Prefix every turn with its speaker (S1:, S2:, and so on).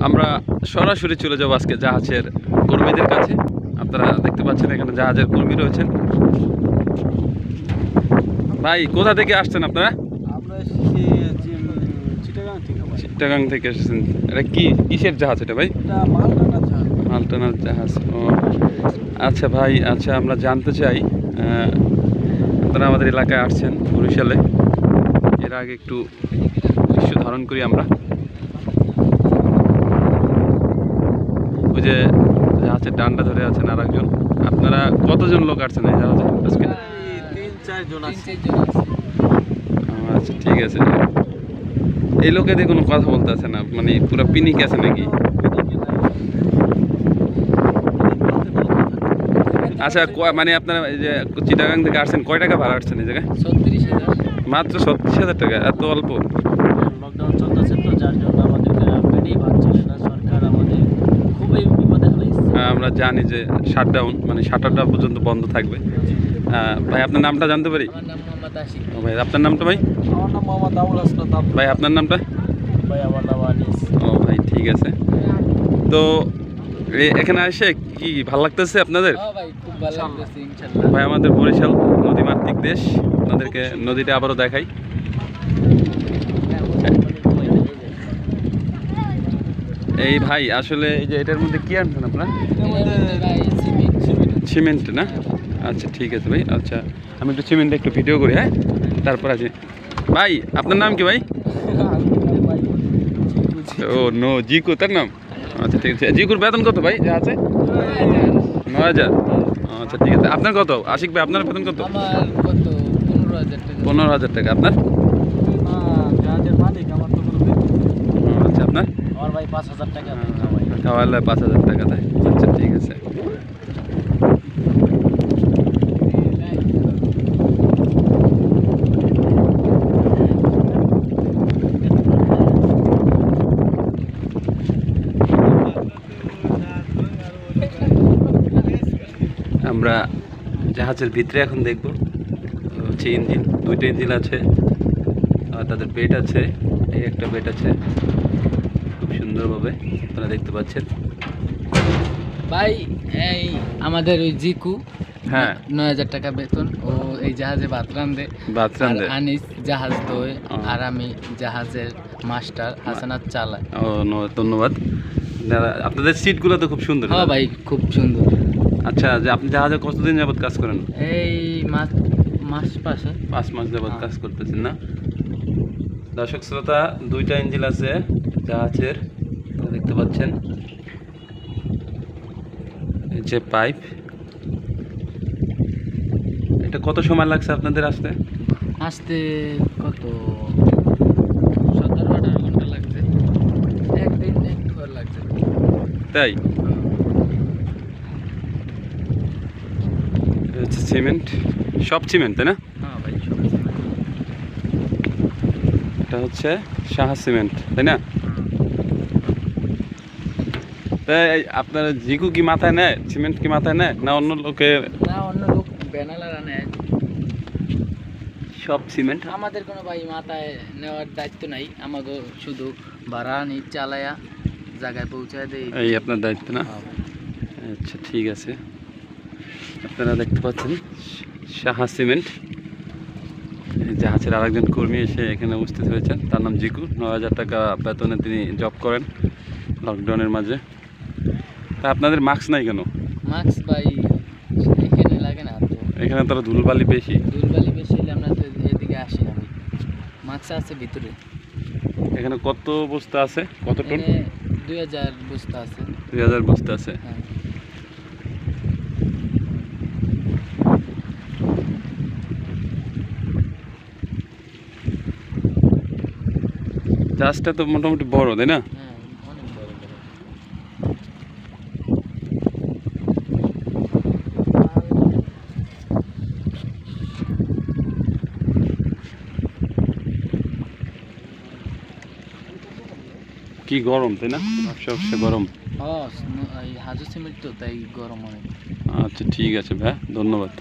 S1: আমরা সরাসরি চলে যাবো আজকে জাহাজের কর্মীদের কাছে। আপনারা দেখতে পাচ্ছেন এখানে জাহাজের কর্মী রয়েছেন। ভাই কোথা থেকে আসছেন আপনারা? চিটাগাং থেকে এসেছেন। এটা কিসের জাহাজ এটা ভাই? মালটানার জাহাজ। ও আচ্ছা ভাই, আচ্ছা আমরা জানতে চাই আপনারা আমাদের এলাকায় আসছেন বরিশালে, এর আগে একটু দৃশ্য ধারণ করি আমরা। ওই যে জাহাজের ডান্ডা ধরে আছেন আর একজন। আপনারা কতজন লোক আসছেন এই জাহাজে আজকে?
S2: 3-4 জন আছে।
S1: আচ্ছা ঠিক আছে। এই লোকেদের কোনো কথা বলতে আছে না, মানে পুরো পিনিক আছে নাকি? আচ্ছা মানে আপনারা এই যে চিটাগাং থেকে আসছেন, কয় টাকা ভাড়া আসছেন এই জায়গায়?
S2: 36,000।
S1: মাত্র 36,000 টাকা? এত অল্প?
S2: লকডাউন চলতেছে তো, যার জন্য আমাদের পেটেই ভাত চলে না। সরকার আমাদের খুবই বিপদে ফেলাইছে।
S1: আমরা জানি যে শাটডাউন, মানে 7টা পর্যন্ত বন্ধ থাকবে। ভাই আপনার নামটা জানতে পারি?
S2: আমার নাম মোহাম্মদ আশিক।
S1: ও ভাই আপনার নামটা ভাই?
S2: আমার নাম মোহাম্মদ আবুল হাসনাত।
S1: ভাই আপনার নামটা?
S2: ভাই আমার নাম আনিস।
S1: ও ভাই ঠিক আছে। তো এখানে এসে কি ভালো লাগতেছে আপনাদের?
S2: হ্যাঁ ভাই, খুব ভালো লাগতেছে ইনশাআল্লাহ।
S1: ভাই আমাদের বরিশাল নদীমাতৃক দেশ, আপনাদেরকে নদীটা আবারও দেখাই। এই ভাই আসলে এই যে এটার মধ্যে কি আনছেন আপনারা? সিমেন্ট না? আচ্ছা ঠিক আছে ভাই। আচ্ছা আমি একটু সিমেন্টে একটু ভিডিও করি, হ্যাঁ তারপর আছে। ভাই আপনার নাম কি ভাই? ও নো, জিকু তার নাম? আচ্ছা ঠিক আছে। জিকুর বেতন কত ভাই যা আছে? 9,000। আচ্ছা ঠিক আছে। আপনার কত আশিক ভাই, আপনার বেতন কত?
S2: আমার কত? 15,000 টাকা।
S1: 15,000 টাকা। আপনার?
S2: জাহাজের মালিক আমার তো কোনো বেতন।
S1: আচ্ছা আপনার?
S2: আমার ভাই 5,000 টাকা দেয়
S1: খাওয়ালে 5,000 টাকা দেয়। আচ্ছা ঠিক আছে। আমরা জাহাজের ভিতরে এখন দেখব হচ্ছে ইঞ্জিন, 2টা ইঞ্জিন আছে, আর তাদের বেড আছে, এই একটা বেড আছে খুব সুন্দরভাবে আপনারা দেখতে পাচ্ছেন।
S2: ভাই এই আমাদের ওই জিকু,
S1: হ্যাঁ
S2: 9,000 টাকা বেতন। ও এই জাহাজে ভাত রাঁধে। আনিস জাহাজ দোয়, আর আমি জাহাজের মাস্টার হাসানাত চালায়।
S1: ও ধন্যবাদ। আপনাদের সিটগুলো তো খুব সুন্দর।
S2: হ্যাঁ ভাই খুব সুন্দর।
S1: আচ্ছা যে আপনি জাহাজে কতদিন যাবত কাজ করেন?
S2: এই মাস পাশে
S1: 5 মাস যাবত কাজ করতেছেন না? দর্শক শ্রোতা, 2টা ইঞ্জিন আছে জাহাজের, দেখতে পাচ্ছেন এই যে পাইপ। এটা কত সময় লাগছে আপনাদের আসতে?
S2: কত 17-18 ঘন্টা লাগছে। একদিন লাগছে।
S1: তাই? হচ্ছে সিমেন্ট, সব সিমেন্ট তাই না?
S2: হ্যাঁ ভাই সব।
S1: এটা হচ্ছে সাহা সিমেন্ট তাই না? তাই আপনার জিকু কি মাথায় নেয় সিমেন্ট, কি মাথায় নেয় না অন্য লোকে?
S2: না, অন্য লোক ব্যানালারা নেয়
S1: সব সিমেন্ট।
S2: আমাদের কোনো ভাই মাথায় নেওয়ার দায়িত্ব নাই। আমাকে শুধু ভাড়া আনি, চালায়া জায়গায় পৌঁছায় দেয়,
S1: এই আপনার দায়িত্ব না? আচ্ছা ঠিক আছে। আপনারা দেখতে পাচ্ছেন সাহা সিমেন্ট। জাহাজের আরেকজন কর্মী এসে এখানে উপস্থিত হয়েছেন, তার নাম জিকু। 9,000 টাকা বেতনে তিনি জব করেন লকডাউনের মাঝে। তা আপনাদের মাস্ক নাই কেন?
S2: মাস্ক ভাই এখানে লাগে না তো।
S1: এখানে তো ধুলবালি বেশি।
S2: ধুলবালি বেশি হলে আমরা তো এদিকে আসি না। মাস্ক আছে ভিতরে।
S1: এখানে কত বস্তা আছে, কত টন?
S2: 2,000 বস্তা আছে।
S1: 2,000 বস্তা আছে।
S2: হ্যাঁ।
S1: জাহাজটা তো মোটামুটি বড় তাই না?
S2: হ্যাঁ অনেক বড় বড়।
S1: কি গরম তাই না? সবচেয়ে গরম।
S2: হ্যাঁ এই হাজু সিমেন্ট তো, তাই গরম অনেক।
S1: আচ্ছা ঠিক আছে ভাই, ধন্যবাদ।